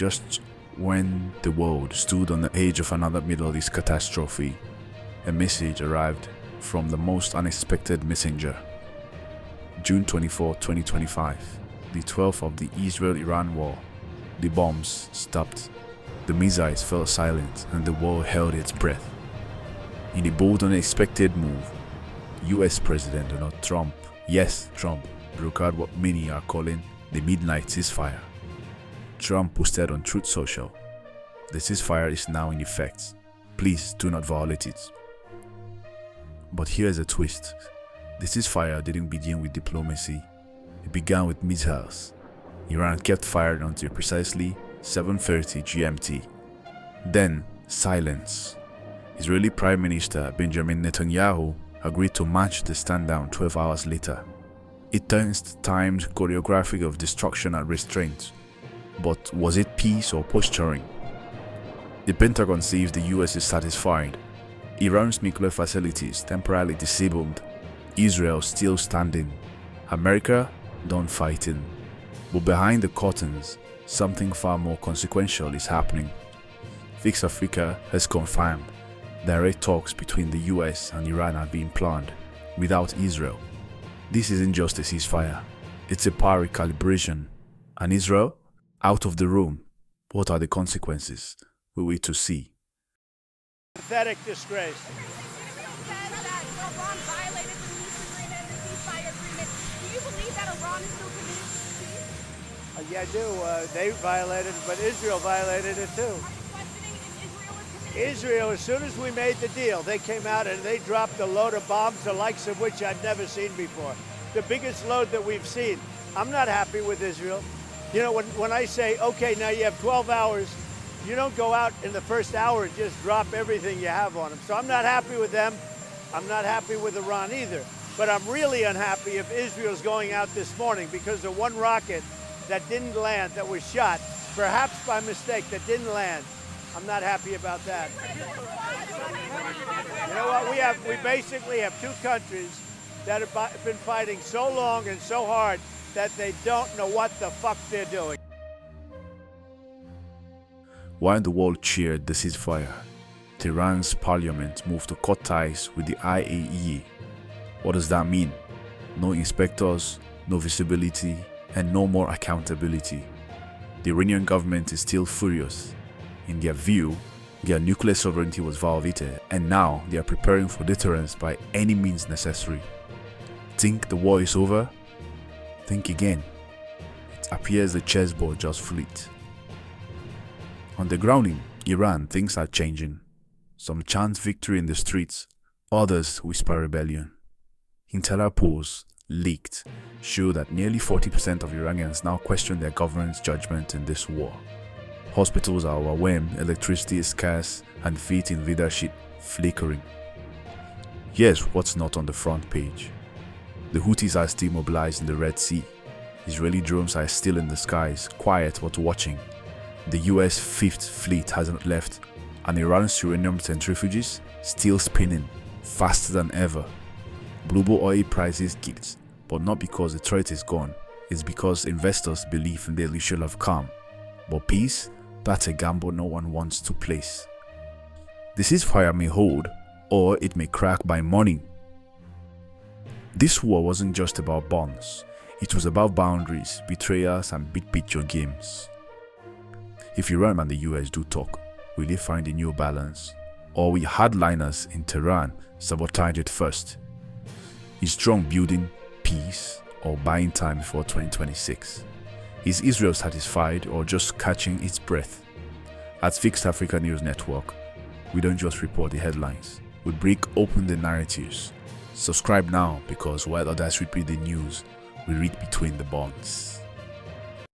just when the world stood on the edge of another Middle East catastrophe, a message arrived from the most unexpected messenger. June 24, 2025, the 12th of the Israel-Iran war. The bombs stopped, the missiles fell silent, and the world held its breath. In a bold, unexpected move, US President Donald Trump, yes, Trump, broke out what many are calling the midnight ceasefire. Trump posted on Truth Social, "The ceasefire is now in effect. Please do not violate it." But here's a twist. The ceasefire didn't begin with diplomacy. It began with missiles. Iran kept firing until precisely 7:30 GMT. Then, silence. Israeli Prime Minister Benjamin Netanyahu agreed to match the stand-down 12 hours later. It turns timed choreography of destruction and restraint. But was it peace or posturing? The Pentagon says the US is satisfied. Iran's nuclear facilities temporarily disabled. Israel still standing. America done fighting. But behind the curtains, something far more consequential is happening. Fix Africa has confirmed direct talks between the US and Iran are being planned without Israel. This isn't just a ceasefire, it's a power recalibration. And Israel? Out of the room. What are the consequences? We wait to see. Pathetic disgrace. Says that Iran violated the peace agreement, the ceasefire agreement. Do you believe that Iran is still committed to peace? Yeah, I do. They violated it, but Israel violated it too. Are you questioning if Israel is committed? Israel, as soon as we made the deal, they came out and they dropped a load of bombs, the likes of which I'd never seen before. The biggest load that we've seen. I'm not happy with Israel. You know, when I say, okay, now you have 12 hours, you don't go out in the first hour and just drop everything you have on them. So I'm not happy with them. I'm not happy with Iran either. But I'm really unhappy if Israel's going out this morning because of one rocket that didn't land, that was shot, perhaps by mistake, that didn't land. I'm not happy about that. You know what? We basically have two countries that have been fighting so long and so hard that they don't know what the fuck they're doing. While the world cheered the ceasefire, Tehran's parliament moved to cut ties with the IAEA. What does that mean? No inspectors, no visibility, and no more accountability. The Iranian government is still furious. In their view, their nuclear sovereignty was violated, and now they are preparing for deterrence by any means necessary. Think the war is over? Think again. It appears the chessboard just flipped. On the ground in Iran, things are changing. Some chant victory in the streets, others whisper rebellion. Internal polls leaked show that nearly 40% of Iranians now question their government's judgment in this war. Hospitals are overwhelmed, electricity is scarce, and faith in leadership flickering. Here's what's not on the front page. The Houthis are still mobilized in the Red Sea. Israeli drones are still in the skies, quiet but watching. The US Fifth Fleet hasn't left, and Iran's uranium centrifuges still spinning, faster than ever. Global oil prices kicked, but not because the threat is gone, it's because investors believe in the illusion of calm. But peace? That's a gamble no one wants to place. The ceasefire may hold, or it may crack by morning. This war wasn't just about bombs, it was about boundaries, betrayals, and big picture games. If Iran and the US do talk, will they find a new balance? Or will hardliners in Tehran sabotage it first? Is Trump building peace or buying time before 2026? Is Israel satisfied or just catching its breath? At Fixed Africa News Network, we don't just report the headlines, we break open the narratives. Subscribe now because while others repeat the news, we read between the bonds.